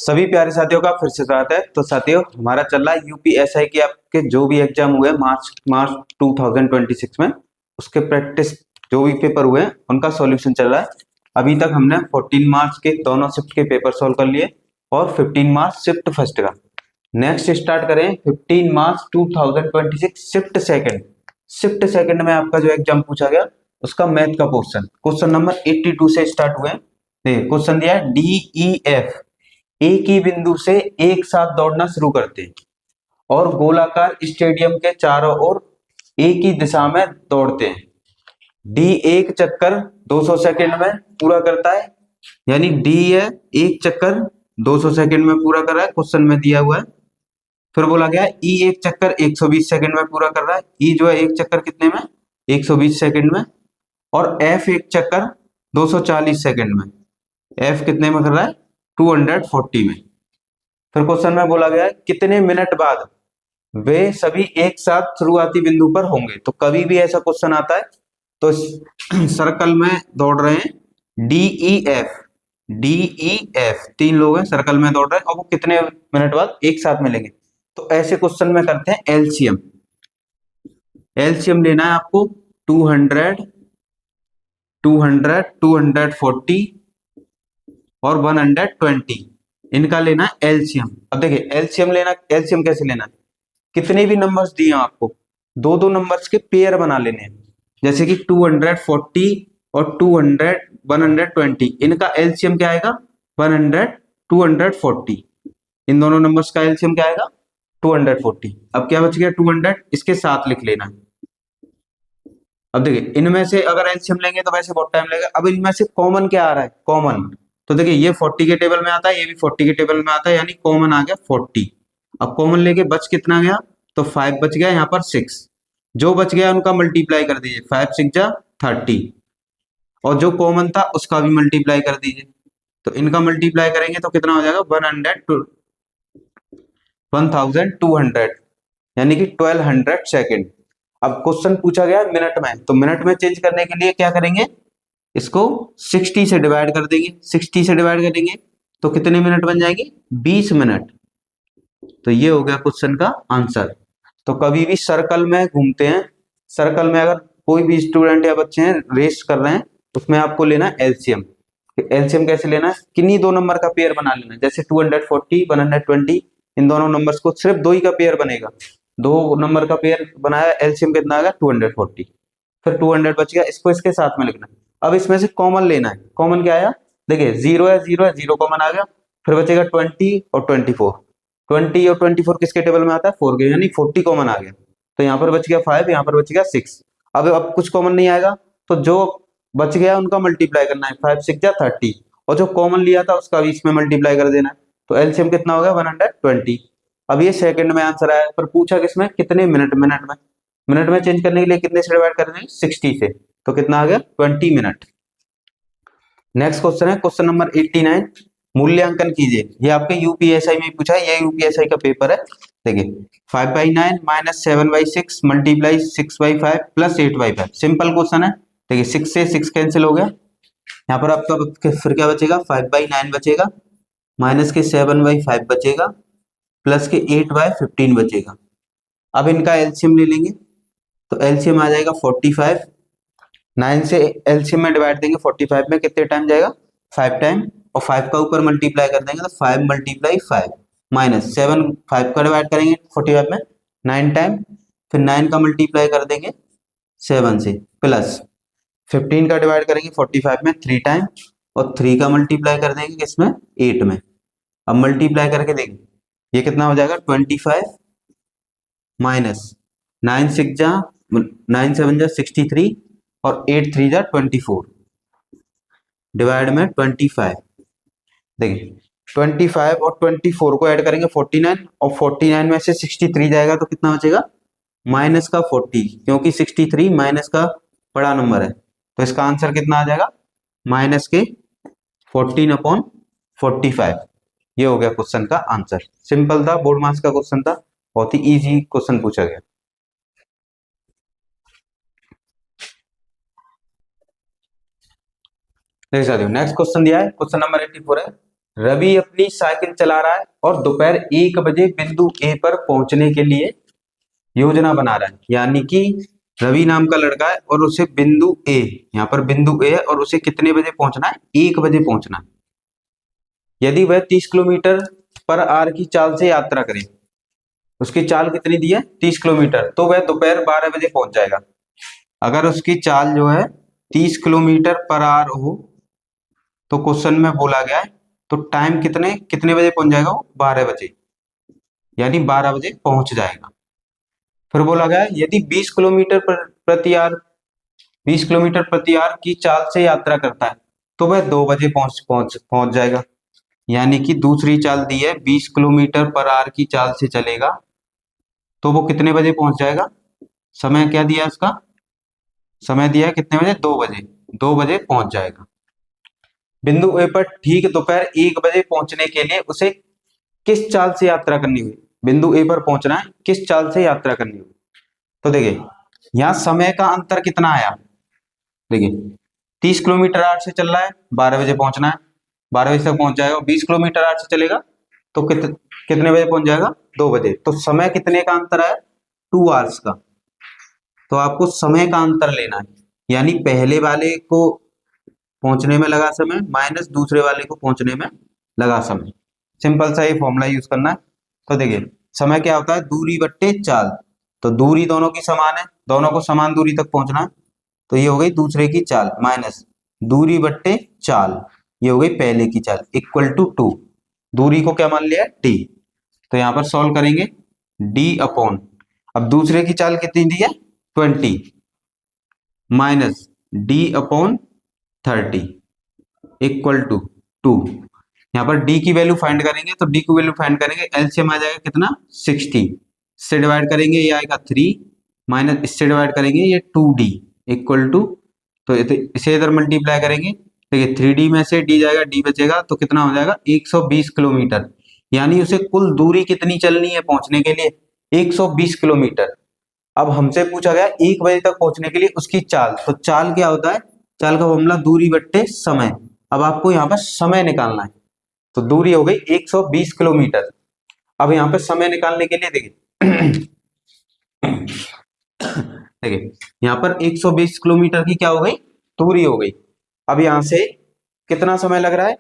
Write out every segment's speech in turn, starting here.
सभी प्यारे साथियों का फिर से स्वागत है। तो साथियों, हमारा चल रहा है यूपीएसआई के आपके जो भी एग्जाम हुए मार्च मार्च 2026 में, उसके प्रैक्टिस जो भी पेपर हुए हैं उनका सॉल्यूशन चल रहा है। अभी तक हमने 14 मार्च के दोनों शिफ्ट के पेपर सॉल्व कर लिए और 15 मार्च शिफ्ट फर्स्ट का। नेक्स्ट स्टार्ट करें 15 मार्च 2026 शिफ्ट सेकंड। शिफ्ट सेकंड में आपका जो एग्जाम पूछा गया उसका मैथ का क्वेश्चन नंबर 82 से स्टार्ट हुए हैं। क्वेश्चन दिया है DEF एक ही बिंदु से एक साथ दौड़ना शुरू करते हैं और गोलाकार स्टेडियम के चारों ओर एक ही दिशा में दौड़ते हैं। डी एक चक्कर 200 सेकंड में पूरा करता है, यानी डी है एक चक्कर 200 सेकंड में पूरा कर रहा है, क्वेश्चन में दिया हुआ है। फिर बोला गया ई एक चक्कर 120 सेकंड में पूरा कर रहा है। ई जो है एक चक्कर कितने में, 120 सेकंड में। और एफ एक चक्कर 240 सेकंड में। एफ कितने में कर रहा है, 240 में। फिर क्वेश्चन में बोला गया है कितने मिनट बाद वे सभी एक साथ शुरुआती बिंदु पर होंगे। तो कभी भी ऐसा क्वेश्चन आता है तो सर्कल में दौड़ रहे हैं डीईएफ तीन लोग हैं, सर्कल में दौड़ रहे हैं और वो कितने मिनट बाद एक साथ मिलेंगे। तो ऐसे क्वेश्चन में करते हैं एलसीएम। एलसीएम लेना है आपको 200, 200, 240 और 120, इनका लेना है एलसीएम। अब देखिए एलसीएम लेना, एलसीएम कैसे लेना है, कितने भी नंबर्स दिए हैं आपको दो दो नंबर्स के पेयर बना लेने हैं। जैसे कि 240 और 200, 120, इनका एलसीएम क्या आएगा 100, 240। इन दोनों नंबर्स का एलसीएम क्या आएगा 240। अब क्या बच गया 200, इसके साथ लिख लेना। अब देखिए इनमें से अगर एलसीएम लेंगे तो वैसे बहुत टाइम लगेगा। अब इनमें से कॉमन क्या आ रहा है, कॉमन तो देखिए ये 40 के टेबल में आता है, ये भी 40 के टेबल में आता है, यानी कॉमन आ गया 40। अब कॉमन लेके बच कितना गया, तो 5 बच गया, यहाँ पर 6 जो बच गया उनका मल्टीप्लाई कर दीजिए, 5 6 जा 30, और जो कॉमन था उसका भी मल्टीप्लाई कर दीजिए। तो इनका मल्टीप्लाई करेंगे तो कितना हो जाएगा 1200, यानी कि 1200 सेकेंड। अब क्वेश्चन पूछा गया मिनट में, तो मिनट में चेंज करने के लिए क्या करेंगे, इसको 60 से डिवाइड कर देंगे। 60 से डिवाइड करेंगे तो कितने मिनट बन जाएंगे, 20 मिनट। तो ये हो गया क्वेश्चन का आंसर। तो कभी भी सर्कल में घूमते हैं, सर्कल में अगर कोई भी स्टूडेंट या बच्चे हैं रेस कर रहे हैं, उसमें आपको लेना एलसीएम। एलसीएम कैसे लेना है, किन्हीं दो नंबर का पेयर बना लेना। जैसे 240, 120, इन दोनों नंबर्स को सिर्फ दो ही का पेयर बनेगा, दो नंबर का पेयर बनाया, एलसीएम कितना आ गया 240। फिर 200 बच गया, इसको इसके साथ में लिखना। अब इसमें से कॉमन लेना है। कॉमन क्या आया, देखिए 0 है, 0 है, 0 कॉमन आ गया। फिर बचेगा 20 और 24। 20 और 24 किसके टेबल में आता है, 4 के, यानी 40 कॉमन आ गया। तो यहाँ पर बच गया 5, यहाँ पर बच गया 6। अब कुछ कॉमन नहीं आएगा, तो जो बच गया उनका मल्टीप्लाई करना है, 5 6 जा 30, और जो कॉमन लिया था उसका भी इसमें मल्टीप्लाई कर देना है। तो एलसीएम कितना हो गया 120। अब ये सेकंड में आंसर आया, पर पूछा किसमें, कितने मिनट, मिनट में। मिनट में चेंज करने के लिए कितने से डिवाइड कर देंगे, 60 से, तो कितना आ गया 20 मिनट। नेक्स्ट क्वेश्चन है क्वेश्चन नंबर 89, मूल्यांकन कीजिए। ये आपके यूपीएसआई में पूछा है, ये यूपीएसआई का पेपर है। देखिए 5/9 minus 7/6 multiply 6/5 plus 8/5। Simple question है। देखिए 6 से 6 कैंसिल हो गया, यहाँ पर आपका फिर क्या बचेगा, 5/9 बचेगा, माइनस के 7/5 बचेगा, प्लस के 8/15 बचेगा। अब इनका एलसीएम ले लेंगे, तो एलसीएम आ जाएगा 45। 9 से एलसीएम में डिवाइड देंगे 45 में, कितने टाइम जाएगा 5 टाइम, और 5 का ऊपर मल्टीप्लाई कर देंगे तो 5 × 5 माइनस 7, 5 का डिवाइड करेंगे 45 में 9 टाइम, फिर 9 का मल्टीप्लाई कर देंगे 7 से, प्लस 15 का डिवाइड करेंगे 45 में 3 टाइम, और 3 का मल्टीप्लाई कर देंगे किसमें 8 में। अब मल्टीप्लाई करके देंगे ये कितना हो जाएगा 25 माइनस 9 6 जा 9 7 जा 63 और 8 3 जा 24 डिवाइड में 25। देखिए 25 और 24 को ऐड करेंगे 49, और 49 में से 63 जाएगा तो कितना बचेगा माइनस का 40, क्योंकि 63 माइनस का बड़ा नंबर है, तो इसका आंसर कितना आ जाएगा माइनस के 14/45। ये हो गया क्वेश्चन का आंसर। सिंपल था, बोर्ड मार्क्स का क्वेश्चन था, बहुत ही इजी क्वेश्चन पूछा गया। देख सकते हो नेक्स्ट क्वेश्चन दिया है, क्वेश्चन नंबर 84 है, रवि अपनी साइकिल चला रहा है और दोपहर 1 बजे बिंदु ए पर पहुंचने के लिए योजना बना रहा है। यानी कि रवि नाम का लड़का है और उसे बिंदु ए, यहाँ पर बिंदु ए है और उसे कितने बजे पहुंचना है? 1 बजे पहुंचना है। यदि वह 30 किलोमीटर पर आवर की चाल से यात्रा करे, उसकी चाल कितनी दी है? 30 किलोमीटर, तो वह दोपहर 12 बजे पहुंच जाएगा। अगर उसकी चाल जो है 30 किलोमीटर पर आवर हो तो क्वेश्चन में बोला गया है तो टाइम कितने कितने बजे पहुंच जाएगा वो? 12 बजे, यानी 12 बजे पहुंच जाएगा। फिर बोला गया है यदि 20 किलोमीटर प्रति आवर 20 किलोमीटर प्रति आवर की चाल से यात्रा करता है तो वह 2 बजे पहुंच पहुंच पहुंच जाएगा। यानी कि दूसरी चाल दी है 20 किलोमीटर पर आवर की चाल से चलेगा तो वो कितने बजे पहुंच जाएगा? समय क्या दिया है उसका? समय दिया है कितने बजे? 2 बजे। 2 बजे पहुंच जाएगा। बिंदु ए पर ठीक दोपहर 1 बजे पहुंचने के लिए उसे किस चाल से यात्रा करनी हुई? बिंदु ए पर पहुंचना है, किस चाल से यात्रा करनी हुई? तो देखिए यहाँ समय का अंतर कितना आया? देखिए 30 किलोमीटर आवर से चल रहा है, 12 बजे पहुंचना है, 12 बजे तक पहुंच जाएगा। 20 किलोमीटर आवर से चलेगा तो कितने बजे पहुंच जाएगा? 2 बजे। तो समय कितने का अंतर आया? 2 आवर्स का। तो आपको समय का अंतर लेना है, यानी पहले वाले को पहुंचने में लगा समय माइनस दूसरे वाले को पहुंचने में लगा समय। सिंपल सा ये फॉर्मूला यूज करना है। तो देखिए समय क्या होता है? दूरी बट्टे चाल। तो दूरी दोनों की समान है, दोनों को समान दूरी तक पहुंचना है, तो ये हो गई दूसरे की चाल माइनस दूरी बट्टे चाल, ये हो गई पहले की चाल, इक्वल टू 2। दूरी को क्या मान लिया? डी। तो यहाँ पर सॉल्व करेंगे डी अपॉन, अब दूसरे की चाल कितनी दी है? 20 minus D upon 30 equal to 2। यहाँ पर डी की वैल्यू फाइंड करेंगे, तो डी की वैल्यू फाइंड करेंगे, एलसीएम आ जाएगा कितना? 60। इससे डिवाइड करेंगे ये आएगा 3 माइनस इससे डिवाइड करेंगे ये 2d इक्वल टू, तो इसे इधर मल्टीप्लाई करेंगे। देखिए 3d में से d जाएगा, d बचेगा, तो कितना हो जाएगा? 120 किलोमीटर। यानी उसे कुल दूरी कितनी चलनी है पहुंचने के लिए? 120 किलोमीटर। अब हमसे पूछा गया 1 बजे तक पहुंचने के लिए उसकी चाल, तो चाल क्या होता है? चाल का फॉर्मूला दूरी बट्टे समय। अब आपको यहाँ पर समय निकालना है, तो दूरी हो गई 120 किलोमीटर। अब यहाँ पे समय निकालने के लिए देखिए देखिए यहाँ पर 120 किलोमीटर की क्या हो गई? दूरी हो गई। अब यहाँ से कितना समय लग रहा है?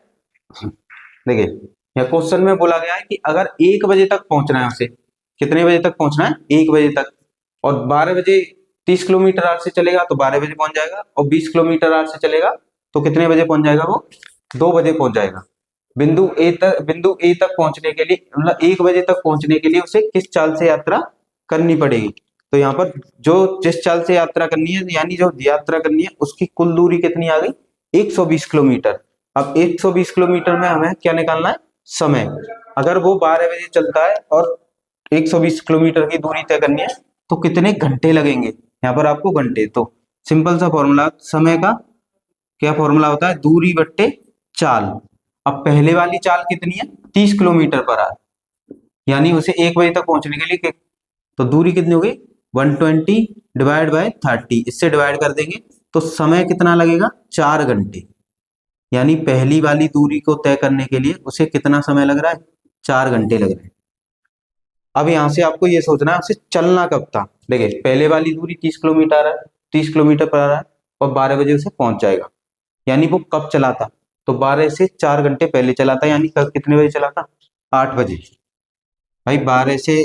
देखिए यहाँ क्वेश्चन में बोला गया है कि अगर 1 बजे तक पहुंचना है उसे, कितने बजे तक पहुंचना है? 1 बजे तक, और 12 बजे 30 किलोमीटर आवर से चलेगा तो 12 बजे पहुंच जाएगा, और 20 किलोमीटर आवर से चलेगा तो कितने बजे पहुंच जाएगा? वो 2 बजे पहुंच जाएगा। बिंदु ए तक पहुंचने के लिए, मतलब 1 बजे तक पहुंचने के लिए उसे किस चाल से यात्रा करनी पड़ेगी? तो यहाँ पर जो जिस चाल से यात्रा करनी है, यानी जो यात्रा करनी है उसकी कुल दूरी कितनी आ गई? 120 किलोमीटर। अब 120 किलोमीटर में हमें क्या निकालना है? समय। अगर वो 12 बजे चलता है और 120 किलोमीटर की दूरी तय करनी है तो कितने घंटे लगेंगे? यहाँ पर आपको घंटे, तो सिंपल सा फॉर्मूला समय का क्या फॉर्मूला होता है? दूरी बट्टे चाल। अब पहले वाली चाल कितनी है? 30 किलोमीटर पर आवर, यानी उसे 1 बजे तक पहुंचने के लिए तो दूरी कितनी हो गई? 120 डिवाइड बाय 30, इससे डिवाइड कर देंगे तो समय कितना लगेगा? 4 घंटे। यानी पहली वाली दूरी को तय करने के लिए उसे कितना समय लग रहा है? 4 घंटे लग रहे हैं। अब यहाँ से आपको ये सोचना है उसे चलना कब था। देखिए पहले वाली दूरी 30 किलोमीटर है, 30 किलोमीटर पर आ रहा है और 12 बजे उसे पहुंच जाएगा, यानी वो कब चला था? तो 12 से 4 घंटे पहले चला था, यानी कब कितने बजे चला था? 8 बजे। भाई 12 से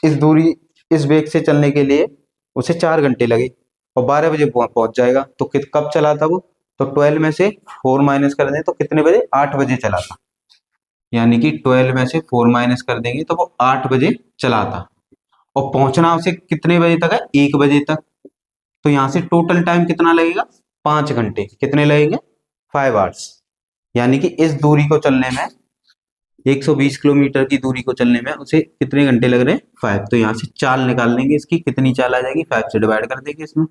इस दूरी इस वेग से चलने के लिए उसे 4 घंटे लगे और 12 बजे पहुंच जाएगा, तो कब चला था वो? तो 12 में से 4 माइनस कर दें तो कितने बजे? 8 बजे चला था। यानी कि 12 में से 4 माइनस कर देंगे तो वो 8 बजे चला था, और पहुंचना उसे कितने बजे तक है? 1 बजे तक। तो यहाँ से टोटल टाइम कितना लगेगा? 5 घंटे। कितने लगेंगे? 5 आवर्स। यानी कि इस दूरी को चलने में, 120 किलोमीटर की दूरी को चलने में उसे कितने घंटे लग रहे हैं? 5। तो यहाँ से चाल निकाल लेंगे, इसकी कितनी चाल आ जाएगी? 5 से डिवाइड कर देंगे इसमें,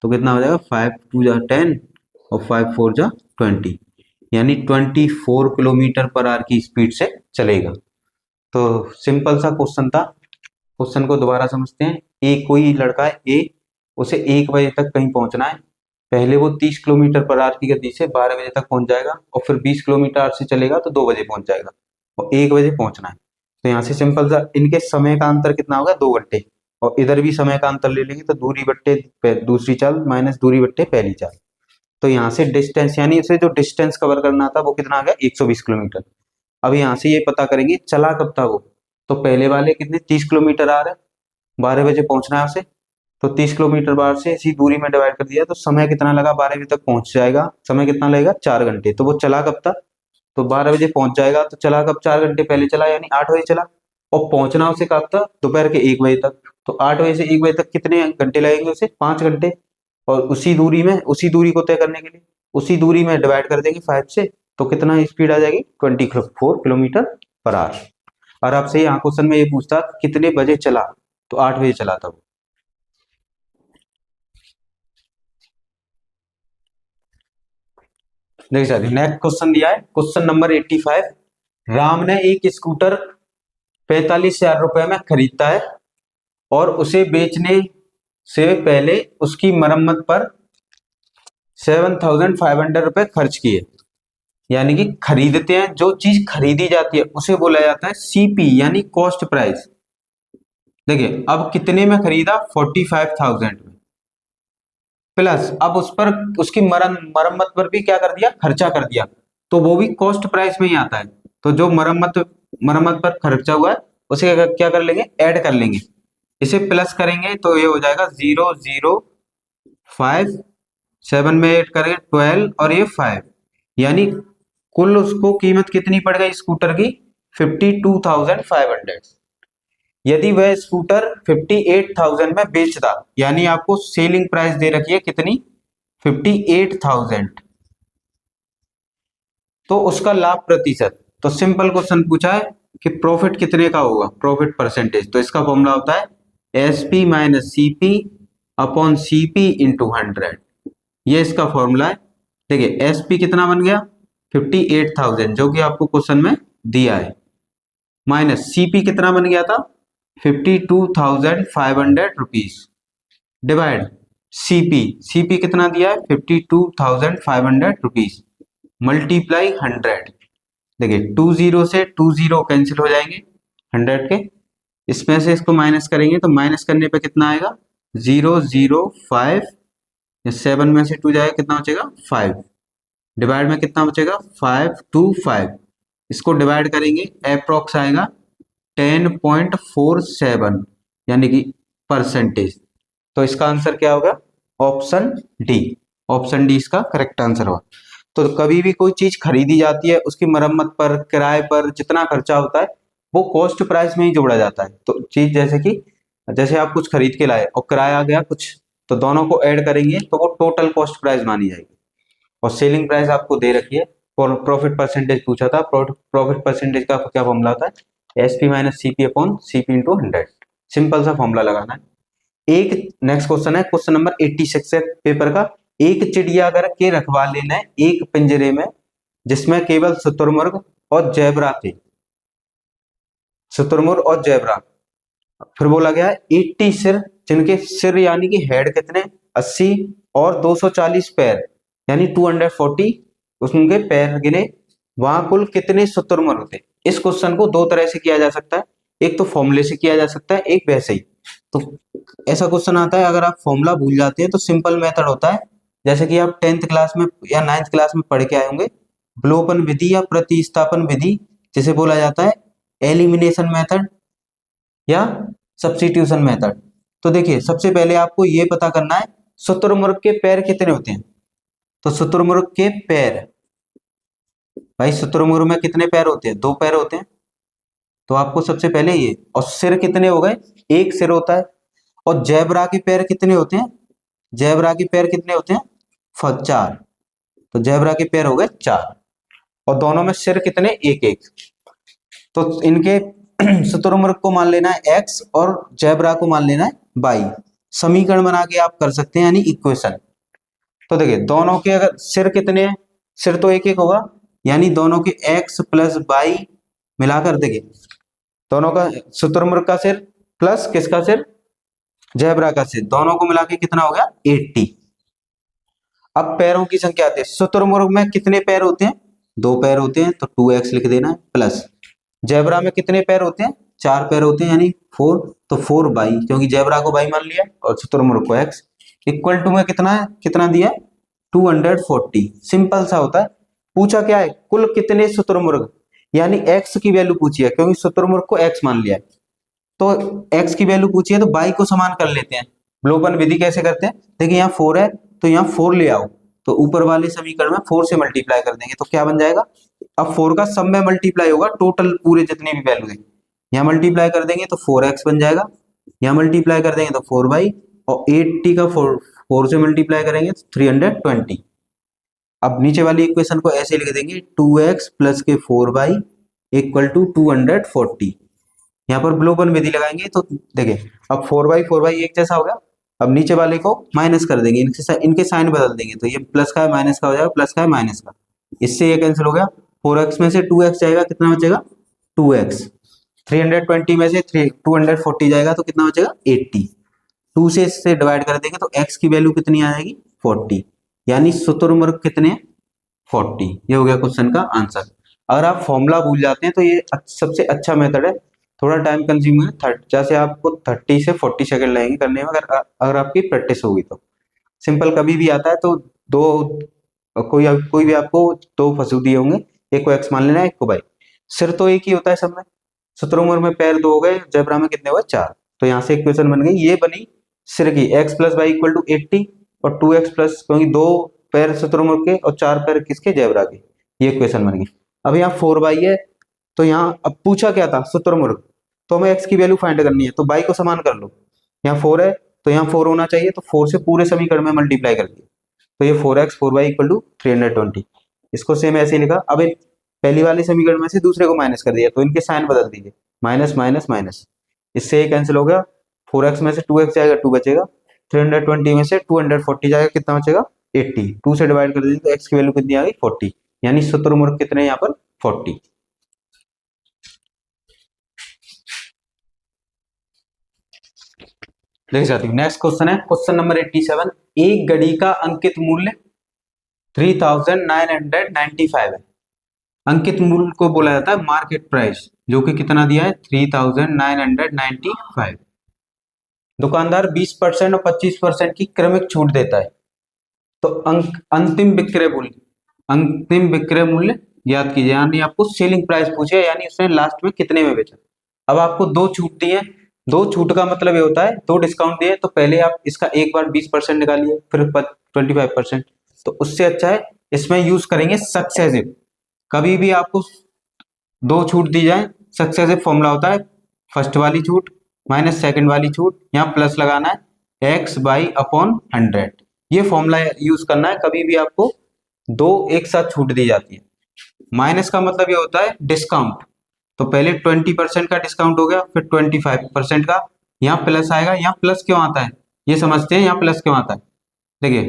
तो कितना हो जाएगा? 5 2 जा 10 और 5 4 जा 20, यानी 24 किलोमीटर पर आवर की स्पीड से चलेगा। तो सिंपल सा क्वेश्चन था। क्वेश्चन को दोबारा समझते हैं। कोई लड़का है ए, उसे 1 बजे तक कहीं पहुंचना है, पहले वो 30 किलोमीटर पर आवर की गति से 12 बजे तक पहुंच जाएगा, और फिर 20 किलोमीटर आवर से चलेगा तो 2 बजे पहुंच जाएगा, और 1 बजे पहुंचना है। तो यहाँ से सिंपल सा इनके समय का अंतर कितना होगा, 2 घंटे, और इधर भी समय का अंतर ले लेंगे तो दूरी बट्टे दूसरी चाल माइनस दूरी बट्टे पहली चाल। तो यहाँ से डिस्टेंस, यानी इसे जो डिस्टेंस कवर करना था वो कितना आ गया, 120 किलोमीटर। अब यहाँ से ये पता करेंगे चला कब था वो, तो पहले वाले कितने 30 किलोमीटर आ रहे हैं, 12 बजे पहुंचना है उसे, तो 30 किलोमीटर बार से इसी दूरी में डिवाइड कर दिया, तो समय कितना लगा, 12 बजे तक पहुंच जाएगा, समय कितना लगेगा, 4 घंटे। तो वो चला कब था, तो 12 बजे पहुंच जाएगा, तो चला कब, 4 घंटे पहले चला, यानी 8 बजे चला, और पहुंचना उसे कब था, दोपहर के 1 बजे तक। तो 8 बजे से 1 बजे तक कितने घंटे लगेंगे उसे, 5 घंटे। और उसी दूरी में, उसी दूरी को तय करने के लिए उसी दूरी में डिवाइड कर देंगे 5 से, तो कितना स्पीड आ जाएगी, 24 किलोमीटर पर आवर। और आपसे यहाँ क्वेश्चन में ये पूछता कितने बजे चला, तो 8 बजे चला था वो। देखिए सर, नेक्स्ट क्वेश्चन दिया है, क्वेश्चन नंबर 85। राम ने एक स्कूटर 45,000 रुपए में खरीदता है, और उसे बेचने से पहले उसकी मरम्मत पर 7,500 रुपए खर्च किए। यानी कि खरीदते हैं, जो चीज खरीदी जाती है उसे बोला जाता है सीपी, यानी कॉस्ट प्राइस। देखिए अब कितने में खरीदा, 45,000 में, प्लस अब उस पर उसकी मरम्मत पर भी क्या कर दिया, खर्चा कर दिया, तो वो भी कॉस्ट प्राइस में ही आता है। तो जो मरम्मत मरम्मत पर खर्चा हुआ है उसे क्या कर लेंगे, ऐड कर लेंगे, इसे प्लस करेंगे तो ये हो जाएगा 0,057, 7 में ऐड करेंगे 12, और ये 5, यानी कुल उसको कीमत कितनी पड़ गई स्कूटर की, 52,500। यदि वह स्कूटर 58,000 में बेचता, यानी आपको सेलिंग प्राइस दे रखी है कितनी, 58,000, तो उसका लाभ प्रतिशत, तो सिंपल क्वेश्चन पूछा है कि प्रॉफिट कितने का होगा, प्रॉफिट परसेंटेज, तो इसका फॉर्मूला होता है SP minus CP upon CP into 100। ये इसका फॉर्मूला है। देखिए एसपी कितना बन गया, 58,000 जो कि आपको क्वेश्चन में दिया है, माइनस सीपी कितना बन गया था, 52,500 रुपीज, डिवाइड सीपी, सीपी कितना दिया है, 52,500 रुपीज, मल्टीप्लाई 100। देखिए 20 से 20 कैंसिल हो जाएंगे 100 के, इसमें से इसको माइनस करेंगे तो माइनस करने पे कितना आएगा, 005, 7 में से 2 जाएगा कितना बचेगा, 5, डिवाइड में कितना बचेगा, 525, इसको डिवाइड करेंगे अप्रोक्स आएगा 10.47, यानी कि परसेंटेज। तो इसका आंसर क्या होगा, ऑप्शन डी, ऑप्शन डी इसका करेक्ट आंसर होगा। तो कभी भी कोई चीज खरीदी जाती है उसकी मरम्मत पर, किराए पर जितना खर्चा होता है वो कॉस्ट प्राइस में ही जोड़ा जाता है। तो चीज जैसे कि जैसे आप कुछ खरीद के लाए और किराया आ गया कुछ, तो दोनों को ऐड करेंगे तो वो टोटल कॉस्ट प्राइस मानी जाएगी। और सेलिंग प्राइस आपको दे रखी है, और प्रॉफिट परसेंटेज पूछा था, प्रॉफिट परसेंटेज का क्या फॉर्मूला होता है, SP minus CP upon CP into 100, simple सा फॉर्मूला लगाना है। एक नेक्स्ट क्वेश्चन है, क्वेश्चन नंबर 86 है पेपर का। एक चिड़ियाघर के रखवाले ने एक पिंजरे में जिसमें केवल शुतुरमुर्ग और जैबरा थे, शुतुरमुर्ग और जैबरा, फिर बोला गया है 80 सिर, जिनके सिर यानी कि हेड कितने 80, और 240 पैर यानी 240 उनके पैर गिने, वहां कुल कितने शुतुरमुर्ग थे। इस क्वेश्चन को दो तरह से किया जा सकता है, एक तो फॉर्मूले से किया जा सकता है, एक वैसे ही। तो ऐसा क्वेश्चन आता है, अगर आप फॉर्मूला भूल जाते हैं तो सिंपल मेथड होता है, जैसे कि आप 10th क्लास में या 9th क्लास में पढ़ के आए होंगे, विलोपन विधि या प्रतिस्थापन विधि, जिसे बोला जाता है एलिमिनेशन मेथड या सब्स्टिट्यूशन मेथड। तो देखिए सबसे पहले आपको ये पता करना है शुतुरमुर्ग के पैर कितने होते हैं। तो शुतुरमुर्ग के पैर, भाई शुतुरमुर्ग में कितने पैर होते हैं, 2 पैर होते हैं, तो आपको सबसे पहले ये, और सिर कितने हो गए, 1 सिर होता है। और जैबरा के पैर कितने होते हैं, जैबरा के पैर कितने होते हैं, 4, तो जैबरा के पैर हो गए 4, और दोनों में सिर कितने, 1-1। तो इनके शुतुरमुर्ग को मान लेना है x और जैबरा को मान लेना है y, समीकरण बना के आप कर सकते हैं, यानी इक्वेशन। तो देखिए दोनों के अगर सिर कितने हैं, सिर तो 1-1 होगा, यानी दोनों के x प्लस y मिलाकर देखिए, दोनों का शुतुरमुर्ग का सिर प्लस किसका सिर, जैबरा का सिर, दोनों को मिला के कितना हो गया 80। अब पैरों की संख्या आती है, शुतुरमुर्ग में कितने पैर होते हैं? 2 पैर होते हैं, तो 2x लिख देना है, प्लस जेबरा में कितने पैर होते हैं? 4 पैर होते हैं, यानी 4, तो 4 बाई, क्योंकि जेबरा को बाई मान लिया और शुतुरमुर्ग को x, इक्वल टू में कितना है, कितना दिया है? 240। सिंपल सा होता है। पूछा क्या है? कुल कितने शुतुरमुर्ग, यानी x की वैल्यू पूछी है, क्योंकि शुतुरमुर्ग को x मान लिया है, तो x की वैल्यू पूछी है, तो बाई को समान कर लेते हैं। विलोपन विधि कैसे करते हैं? देखिए यहाँ 4 है, तो यहाँ 4 ले आओ, तो ऊपर वाले समीकरण में 4 से मल्टीप्लाई कर देंगे, तो क्या बन जाएगा? अब 4 का सब में मल्टीप्लाई होगा, टोटल पूरे जितने भी वैल्यू है, यहाँ मल्टीप्लाई कर देंगे तो 4x बन जाएगा, यहाँ मल्टीप्लाई कर देंगे तो 4 बाई, और 80 का 4 से मल्टीप्लाई करेंगे तो 320। अब नीचे वाली इक्वेशन को ऐसे लिख देंगे, 2x प्लस के 4 बाई इक्वल टू 240। यहाँ पर विलोपन विधि लगाएंगे तो देखिए, अब 4 बाई एक जैसा हो गया। अब नीचे वाले को माइनस कर देंगे, इनके साइन बदल देंगे, तो ये प्लस का है माइनस का हो जाएगा, प्लस का है माइनस का, इससे ये कैंसिल हो गया। 4x में से 2x जाएगा, कितना बचेगा? 2x। 320 में से 240 जाएगा, तो कितना बचेगा? 80। 2 से इससे डिवाइड कर देंगे तो x की वैल्यू कितनी आ जाएगी? 40, यानी शुतुरमुर्ग कितने हैं? 40। ये हो गया क्वेश्चन का आंसर। अगर आप फॉर्मूला भूल जाते हैं तो ये सबसे अच्छा मेथड है, थोड़ा टाइम कंज्यूमिंग है, जैसे आपको 30 से 40 सेकंड लगेंगे करने में, अगर आपकी प्रैक्टिस होगी तो। सिंपल कभी भी आता है तो कोई भी आपको 2 फंसू दिए होंगे, एक को x मान लेना है, एक को y। सिर तो एक ही होता है सब में, शुतुरमुर्ग में पैर 2 हो गए, जेब्रा में कितने हुए? 4। तो यहाँ से इक्वेशन बन गई, ये बनी सिर की, x plus Y equal to 80, और 2x प्लस, क्योंकि 2 पैर शुतुरमुर्ग के और 4 पैर किसके? जेब्रा के, ये इक्वेशन बन गई। अब यहाँ 4 बाई है, तो यहाँ अब पूछा क्या था? शुतुरमुर्ग, तो हमें x की वैल्यू फाइंड करनी है, तो बाई को समान कर लो। यहाँ 4 है, तो यहाँ 4 होना चाहिए, तो 4 से पूरे समीकरण में मल्टीप्लाई कर दिया, तो ये 4x 4y इक्वल टू 320। इसको सेम ऐसे ही लिखा। अब पहली वाले समीकरण में से दूसरे को माइनस कर दिया, तो इनके साइन बदल दीजिए, माइनस माइनस माइनस, इससे ये कैंसिल हो गया। 4x में से 2x जाएगा, 2 बचेगा, 320 में से 240 जाएगा, कितना बचेगा? 80। 2 से डिवाइड कर दीजिए तो x की वैल्यू कितनी आ गई? 40, यानी शुतुरमुर्ग कितने हैं यहाँ पर? 40। देख जाती हूँ, नेक्स्ट क्वेश्चन है, क्वेश्चन नंबर 87। एक घड़ी का अंकित मूल्य 3995 है। अंकित मूल्य को बोला जाता है मार्केट प्राइस, जो कि कितना दिया है? 3995। दुकानदार 20% और 25% की क्रमिक छूट देता है, तो अंतिम विक्रय मूल्य याद कीजिए, यानी आपको सेलिंग प्राइस पूछे, यानी उसने लास्ट में कितने में बेचा। अब आपको 2 छूट दी है, 2 छूट का मतलब ये होता है 2 डिस्काउंट दिए, तो पहले आप इसका एक बार 20% निकालिए, फिर 25%, तो उससे अच्छा है इसमें यूज करेंगे सक्सेसिव। कभी भी आपको 2 छूट दी जाए, सक्सेसिव फॉर्मूला होता है फर्स्ट वाली छूट माइनस सेकंड वाली छूट, यहाँ प्लस लगाना है x बाई अपॉन 100, ये फॉर्मूला यूज करना है। कभी भी आपको 2 एक साथ छूट दी जाती है। माइनस का मतलब ये होता है डिस्काउंट, तो पहले 20% का डिस्काउंट हो गया, फिर 25% का, यहाँ प्लस आएगा। यहाँ प्लस क्यों आता है ये समझते हैं, यहाँ प्लस क्यों आता है, देखिए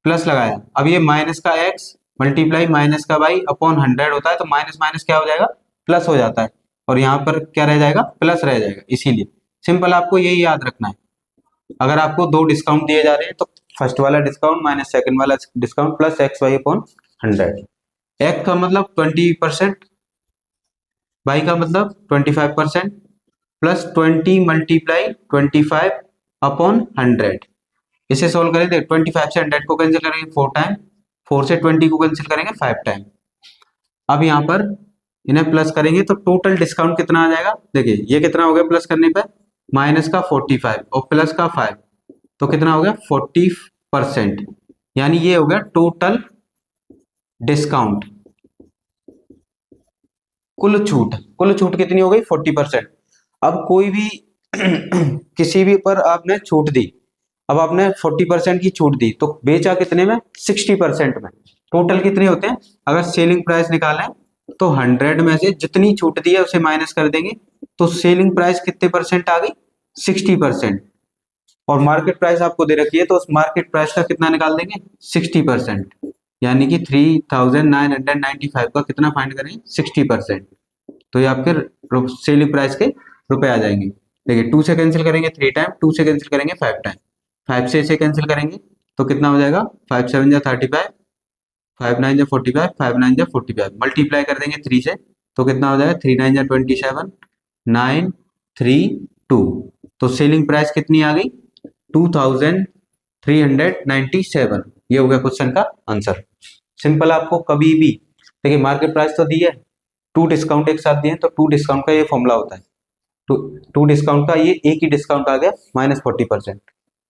प्लस लगाया, अब ये माइनस का x मल्टीप्लाई माइनस का y अपॉन 100 होता है, तो माइनस माइनस क्या हो जाएगा? प्लस हो जाता है, और यहाँ पर क्या रह जाएगा? प्लस रह जाएगा। इसीलिए सिंपल आपको यही याद रखना है, अगर आपको 2 डिस्काउंट दिए जा रहे हैं तो फर्स्ट वाला डिस्काउंट माइनस सेकंड वाला discount plus X Y upon 100। X का मतलब 20%, वाई का मतलब 25%, प्लस 20 मल्टीप्लाई 25 अपॉन 100। इसे सोल्व करें, 25 से 100 को कैंसिल करेंगे 4 टाइम, 4 से 20 को कैंसिल करेंगे 5 टाइम। अब यहाँ पर इन्हें प्लस करेंगे तो टोटल डिस्काउंट कितना आ जाएगा? देखिए ये कितना हो गया प्लस करने पर? माइनस का 45 और प्लस का 5, तो कितना हो गया? 40%, यानी ये हो गया टोटल डिस्काउंट। कुल छूट कितनी हो गई? 40%। अब कोई भी किसी भी पर आपने छूट दी, अब आपने 40% की छूट दी, तो बेचा कितने में? 60% में। टोटल कितने होते हैं? अगर सेलिंग प्राइस निकालें तो 100 में से जितनी छूट दी है उसे माइनस कर देंगे, तो सेलिंग प्राइस कितने परसेंट आ गई? 60%। और मार्केट प्राइस आपको दे रखी है, तो उस मार्केट प्राइस का कितना निकाल देंगे? 60%, यानी कि 3995 का कितना फाइंड करेंगे? 60%, तो ये आपके सेलिंग प्राइस के रुपए आ जाएंगे। देखिए 2 से कैंसिल करेंगे 3 टाइम, 2 से कैंसिल करेंगे 5 टाइम, 5 से इसे कैंसिल करेंगे तो कितना हो जाएगा, 5 7 जा 35, 5 9 जा 45, 5 9 जा 45, मल्टीप्लाई कर देंगे 3 से तो कितना हो जाएगा, 3 9 जा 27, 9 3 2। तो सेलिंग प्राइस कितनी आ गई, 2397। ये हो गया क्वेश्चन का आंसर। सिंपल, आपको कभी भी देखिए मार्केट प्राइस तो दी है, टू डिस्काउंट एक साथ दिए तो टू डिस्काउंट का ये फॉर्मूला होता है। टू डिस्काउंट का ये एक ही डिस्काउंट आ गया -40%।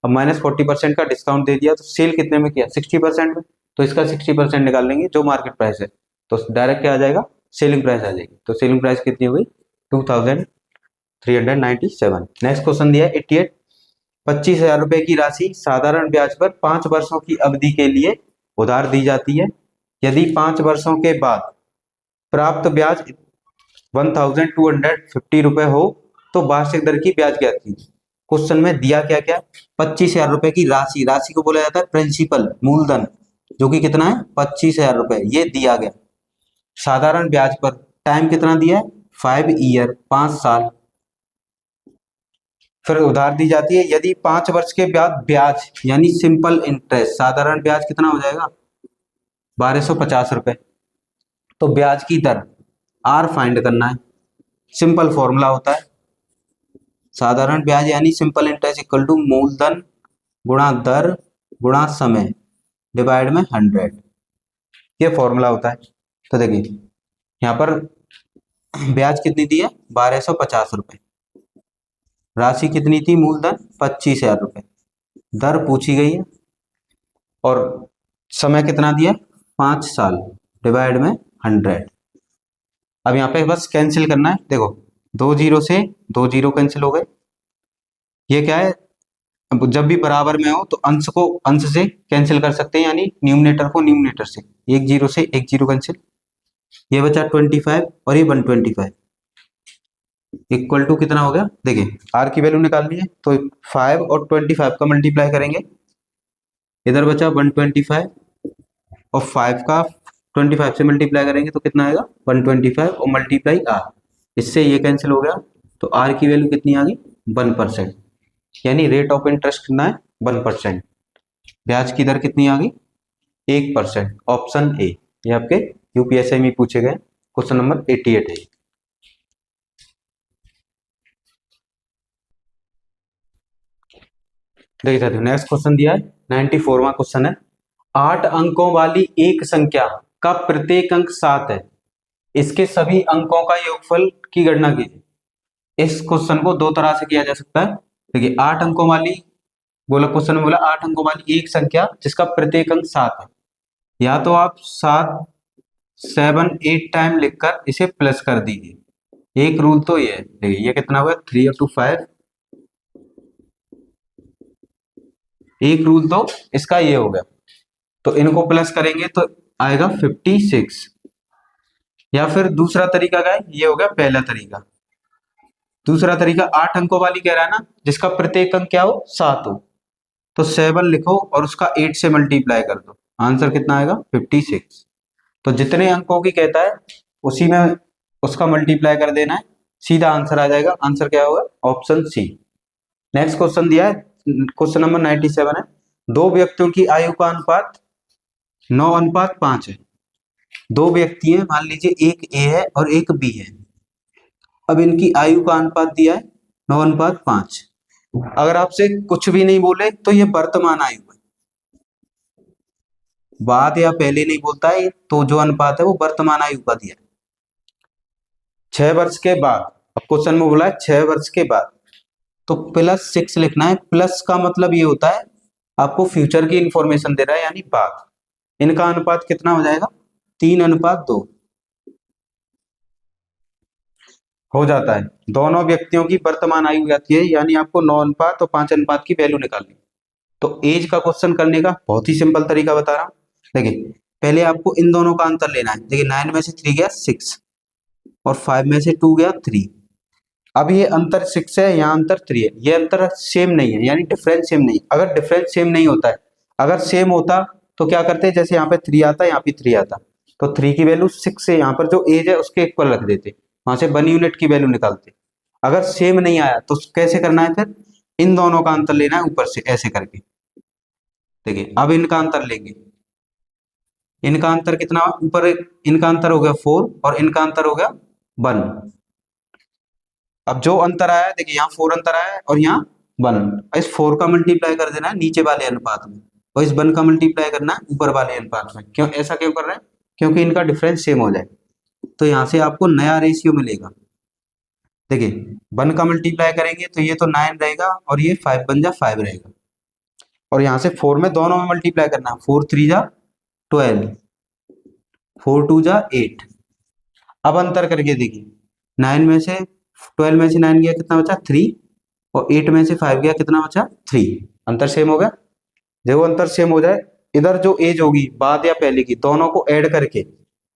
अब -40% का डिस्काउंट दे दिया तो सेल कितने में किया, 60% में, तो इसका 60% निकाल लेंगे जो मार्केट प्राइस है, तो डायरेक्ट क्या आ जाएगा, सेलिंग प्राइस आ जाएगी। तो सेलिंग प्राइस कितनी हो गई, 2397। नेक्स्ट क्वेश्चन दिया है 88, 25,000 रुपए की राशि साधारण ब्याज पर 5 वर्षों की अवधि के लिए उधार दी जाती है। यदि 5 वर्षों के बाद प्राप्त ब्याज 1250 रुपए हो तो वार्षिक दर की ब्याज क्या थी। क्वेश्चन में दिया क्या क्या, 25,000 रुपए की राशि, राशि को बोला जाता है प्रिंसिपल, मूलधन, जो कि कितना है 25,000 रुपए, ये दिया गया। साधारण ब्याज पर टाइम कितना दिया है, 5 ईयर, 5 साल। फिर उधार दी जाती है, यदि 5 वर्ष के बाद ब्याज यानी सिंपल इंटरेस्ट, साधारण ब्याज कितना हो जाएगा 1250 रुपए। तो ब्याज की दर आर फाइंड करना है, सिंपल फॉर्मूला होता है, साधारण ब्याज यानी सिंपल इंटरेस्ट इक्वल टू मूलधन गुणा दर गुणा समय डिवाइड में 100, ये फॉर्मूला होता है। तो देखिए यहाँ पर ब्याज कितनी दी है 1250 रुपए, राशि कितनी थी मूलधन 25,000 रुपए, दर पूछी गई है और समय कितना दिया 5 साल डिवाइड में 100। अब यहाँ पे बस कैंसिल करना है, देखो 2 जीरो से 2 जीरो कैंसिल हो गए। ये क्या है, जब भी बराबर में हो तो अंश को अंश से कैंसिल कर सकते हैं, यानी न्यूमरेटर को न्यूमरेटर से, 1 जीरो से 1 जीरो कैंसिल, ये बचा 25 और ये 125 इक्वल टू कितना हो गया, देखिए आर की वैल्यू निकालनी है तो 5 और 25 का मल्टीप्लाई करेंगे, इधर बचा 125 और 5 का 25 से मल्टीप्लाई करेंगे तो कितना आएगा 125 और मल्टीप्लाई आर, इससे ये कैंसिल हो गया। तो आर की वैल्यू कितनी आ गई 1%, यानी रेट ऑफ इंटरेस्ट कितना है 1%। ब्याज की दर कितनी आ गई 1%, ऑप्शन ए। ये आपके यूपीएससी में पूछे गए क्वेश्चन नंबर 88 है। देखिए साथियों नेक्स्ट क्वेश्चन दिया है 94वां क्वेश्चन है, 8 अंकों वाली एक संख्या का प्रत्येक अंक 7 है, इसके सभी अंकों का योगफल की गणना कीजिए। इस क्वेश्चन को दो तरह से किया जा सकता है। देखिए 8 अंकों वाली बोला, क्वेश्चन में बोला 8 अंकों वाली एक संख्या जिसका प्रत्येक अंक 7 है, या तो आप 7 7 8 टाइम लिखकर इसे प्लस कर दीजिए। एक रूल तो ये है, देखिए ये कितना हुआ 3 up to 5, एक रूल तो इसका ये हो गया, तो इनको प्लस करेंगे तो आएगा 56। या फिर दूसरा तरीका क्या है, ये हो गया पहला तरीका। दूसरा तरीका 8 अंकों वाली कह रहा है ना, जिसका प्रत्येक अंक क्या हो 7 हो, तो 7 लिखो और उसका 8 से मल्टीप्लाई कर दो, आंसर कितना आएगा 56। तो जितने अंकों की कहता है उसी में उसका मल्टीप्लाई कर देना है, सीधा आंसर आ जाएगा। आंसर क्या होगा ऑप्शन सी। नेक्स्ट क्वेश्चन दिया है क्वेश्चन नंबर 97 है, दो व्यक्तियों की आयु का अनुपात 9:5 है। दो व्यक्ति हैं, मान लीजिए एक ए है और एक बी है। अब इनकी आयु का अनुपात दिया है 9:5। अगर आपसे कुछ भी नहीं बोले तो ये वर्तमान आयु है, बाद या पहले नहीं बोलता है तो जो अनुपात है वो वर्तमान आयु का दिया है। 6 वर्ष के बाद, अब क्वेश्चन में बोला है 6 वर्ष के बाद, तो +6 लिखना है। प्लस का मतलब ये होता है आपको फ्यूचर की इंफॉर्मेशन दे रहा है, यानी बाद। इनका अनुपात कितना हो जाएगा 3:2 हो जाता है। दोनों व्यक्तियों की वर्तमान आयु जाती है, यानी आपको 9:5 और 5:5 की वैल्यू निकालनी। तो एज का क्वेश्चन करने का बहुत ही सिंपल तरीका बता रहा हूँ। देखिए पहले आपको इन दोनों का अंतर लेना है। देखिए 9 में से 3 गया 6 और 5 में से 2 गया 3। अब ये अंतर 6 है, यहाँ अंतर 3 है, ये अंतर सेम नहीं है, यानी डिफरेंस सेम नहीं। अगर डिफरेंस सेम नहीं होता है, अगर सेम होता तो क्या करते हैं, जैसे यहाँ पे 3 आता है यहाँ पे 3 आता, तो 3 की वैल्यू 6 से यहाँ पर जो एज है उसके इक्वल रख देते, वहां से 1 यूनिट की वैल्यू निकालते। अगर सेम नहीं आया तो कैसे करना है, फिर इन दोनों का अंतर लेना है ऊपर से ऐसे करके। देखिए अब इनका अंतर लेंगे, इनका अंतर कितना, ऊपर इनका अंतर हो गया 4 और इनका अंतर हो गया 1। अब जो अंतर आया है, देखिए यहाँ 4 अंतर आया है और यहाँ 1, इस 4 का मल्टीप्लाई कर देना है नीचे वाले अनुपात में और इस 1 का मल्टीप्लाई करना है ऊपर वाले अनुपात में। क्यों ऐसा क्यों कर रहे हैं, क्योंकि इनका डिफरेंस सेम हो जाए। तो यहाँ से आपको नया रेशियो मिलेगा। देखिए 1 का मल्टीप्लाई करेंगे तो ये तो 9 रहेगा और ये 5 बन जा 5 रहेगा, और यहाँ से 4 में दोनों में मल्टीप्लाई करना है, 4 3 जा 12, 4 2 जा 8। अब अंतर करके देखिए, 9 में से 12 में से 9 गया कितना बचा 3, और 8 में से 5 गया कितना बचा 3। अंतर सेम हो गया। देखो अंतर सेम हो जाए, इधर जो एज होगी बाद या पहले की, दोनों को ऐड करके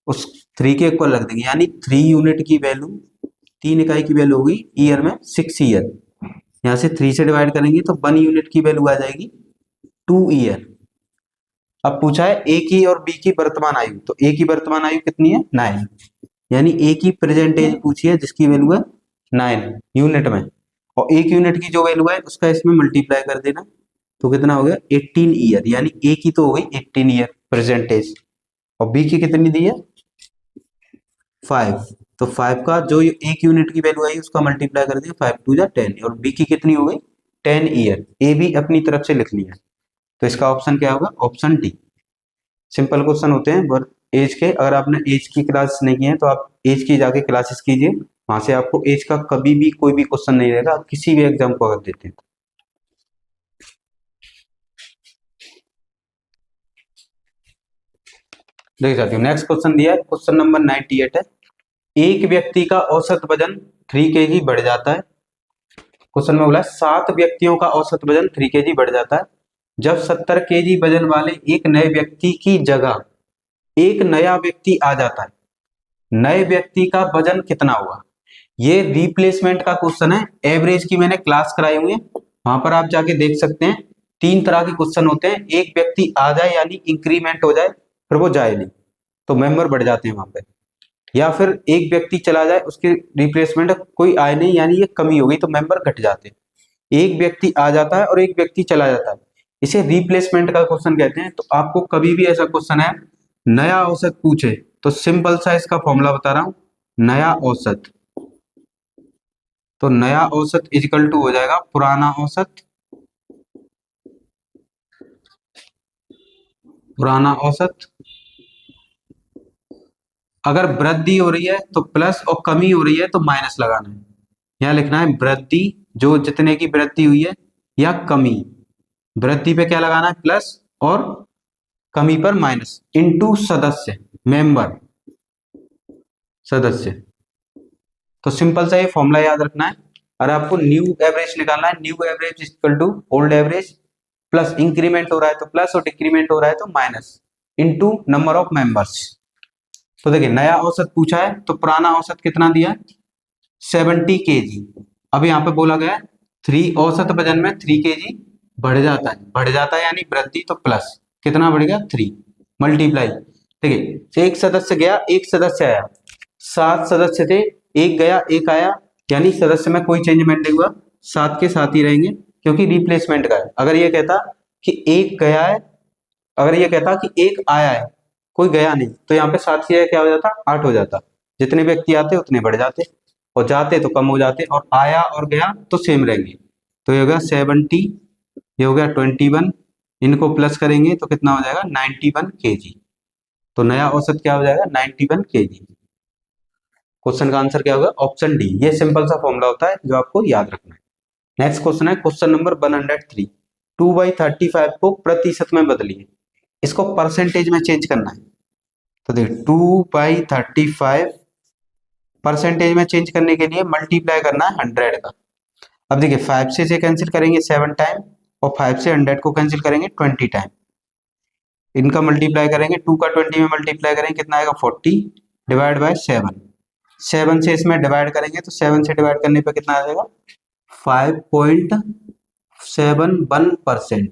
उस 3 के इक्वल रख देंगे, यानी 3 यूनिट की वैल्यू, 3 इकाई की वैल्यू होगी ईयर में 6 ईयर। यहाँ से 3 से डिवाइड करेंगे तो 1 यूनिट की वैल्यू आ जाएगी 2 ईयर। अब पूछा है ए की और बी की वर्तमान आयु, तो ए की वर्तमान आयु कितनी है 9, यानी ए की प्रेजेंट एज पूछी है जिसकी वैल्यू है 9 यूनिट में, और एक यूनिट की जो वैल्यू है उसका इसमें मल्टीप्लाई कर देना, तो कितना हो गया 18 ईयर, यानी ए की तो हो गई 18 ईयर प्रेजेंट एज, और बी की कितनी दी है 5, तो 5 का जो एक यूनिट की वैल्यू आई उसका मल्टीप्लाई कर दिया, 5 2 जा 10, और बी की कितनी हो गई 10 ईयर। ए भी अपनी तरफ से लिख लिया, तो इसका ऑप्शन क्या होगा, ऑप्शन डी। सिंपल क्वेश्चन होते हैं पर एज के, अगर आपने एज की क्लास नहीं की है तो आप एज की जाके क्लासेस कीजिए, वहां से आपको एज का कभी भी कोई भी क्वेश्चन नहीं रहेगा, आप किसी भी एग्जाम को अगर देते हैं। देख सकते हो नेक्स्ट क्वेश्चन दिया है, क्वेश्चन नंबर 98 है। एक व्यक्ति का औसत वजन 3 केजी बढ़ जाता है। क्वेश्चन में बोला 7 व्यक्तियों का औसत वजन 3 केजी बढ़ जाता है जब 70 केजी वजन वाले एक नए व्यक्ति की जगह एक नया व्यक्ति आ जाता है, नए व्यक्ति का वजन कितना होगा। ये रिप्लेसमेंट का क्वेश्चन है, एवरेज की मैंने क्लास कराई हुई है, वहां पर आप जाके देख सकते हैं। 3 तरह के क्वेश्चन होते हैं, एक व्यक्ति आ जाए यानी इंक्रीमेंट हो जाए, फिर वो जाए नहीं तो मेंबर बढ़ जाते हैं वहां पे, या फिर एक व्यक्ति चला जाए उसकी रिप्लेसमेंट कोई आए नहीं यानी ये कमी हो गई तो मेंबर घट जाते हैं। एक व्यक्ति आ जाता है और एक व्यक्ति चला जाता है, इसे रिप्लेसमेंट का क्वेश्चन कहते हैं। तो आपको कभी भी ऐसा क्वेश्चन है नया औसत पूछे तो सिंपल सा इसका फॉर्मूला बता रहा हूं, नया औसत, तो नया औसत इक्वल टू हो जाएगा पुराना औसत, पुराना औसत। अगर वृद्धि हो रही है तो प्लस और कमी हो रही है तो माइनस लगाना है। यहाँ लिखना है वृद्धि, जो जितने की वृद्धि हुई है, या कमी, वृद्धि पे क्या लगाना है प्लस और कमी पर माइनस, इनटू सदस्य मेंबर, सदस्य। तो सिंपल सा ये फॉर्मूला याद रखना है। और आपको न्यू एवरेज निकालना है, new average equal to old average plus increment हो रहा है तो प्लस और डिक्रीमेंट हो रहा है तो minus, into number of members. तो देखिए नया औसत पूछा है तो पुराना औसत कितना दिया है 70 केजी। अब यहाँ पे बोला गया है 3 औसत वजन में 3 केजी बढ़ जाता है, बढ़ जाता है यानी वृद्धि, तो प्लस कितना बढ़ गया 3 मल्टीप्लाई। देखिए एक सदस्य गया एक सदस्य आया, 7 सदस्य थे, एक गया एक आया, यानी सदस्य में कोई चेंजमेंट नहीं हुआ, 7 के साथ ही रहेंगे क्योंकि रिप्लेसमेंट का है। अगर ये कहता कि एक गया है, अगर ये कहता कि एक आया है कोई गया नहीं, तो यहाँ पे 7 की क्या हो जाता 8 हो जाता, जितने व्यक्ति आते उतने बढ़ जाते और जाते तो कम हो जाते, और आया और गया तो सेम रहेंगे। तो ये हो गया 70, ये हो गया 21, इनको प्लस करेंगे तो कितना हो जाएगा 91 केजी। तो नया औसत क्या हो जाएगा 91 केजी। क्वेश्चन का आंसर क्या होगा ऑप्शन डी। ये सिंपल सा फॉर्मूला होता है जो आपको याद रखना है। नेक्स्ट क्वेश्चन है क्वेश्चन नंबर 103। 2/35 को प्रतिशत में बदलिए, इसको परसेंटेज में चेंज करना है। तो देखिए 2/35 परसेंटेज में चेंज करने के लिए मल्टीप्लाई करना है 100 का। अब देखिए 5 से कैंसिल करेंगे 7 टाइम, और 5 से 100 को कैंसिल करेंगे 20 टाइम। इनका मल्टीप्लाई करेंगे, 2 का 20 में मल्टीप्लाई करेंगे कितना आएगा 40 डिवाइड बाय 7। 7 से इसमें डिवाइड करेंगे तो 7 से डिवाइड करने पे कितना आ जाएगा 5.71%,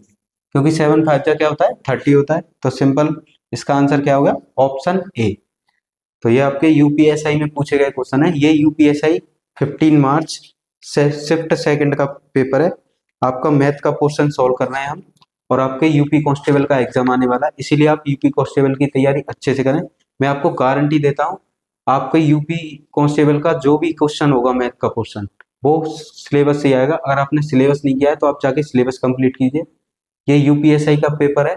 क्योंकि 7 5 का क्या होता है 30 होता है। तो सिंपल इसका आंसर क्या होगा ऑप्शन ए। तो ये आपके यूपीएसआई में पूछे गए क्वेश्चन है। ये यूपीएसआई 15 मार्च से शिफ्ट सेकंड का पेपर है। आपका मैथ का पोर्शन सॉल्व कर रहे हैं हम। और आपके यूपी कांस्टेबल का एग्जाम आने वाला है, इसीलिए आप यूपी कांस्टेबल की तैयारी अच्छे से करें। मैं आपको गारंटी देता हूँ, आपके यूपी कांस्टेबल का जो भी क्वेश्चन होगा मैथ का क्वेश्चन, वो सिलेबस से आएगा। अगर आपने सिलेबस नहीं किया है तो आप जाके सिलेबस कंप्लीट कीजिए। ये यूपीएसआई का पेपर है,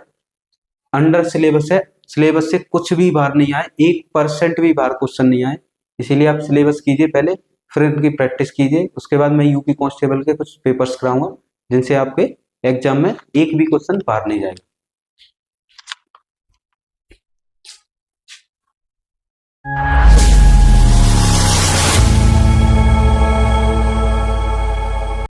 अंडर सिलेबस है, सिलेबस से कुछ भी बाहर नहीं आए, 1% भी बाहर क्वेश्चन नहीं आए। इसीलिए आप सिलेबस कीजिए पहले, फिर इनकी प्रैक्टिस कीजिए। उसके बाद मैं यूपी कांस्टेबल के कुछ पेपर्स कराऊंगा जिनसे आपके एग्जाम में एक भी क्वेश्चन बाहर नहीं जाएगा।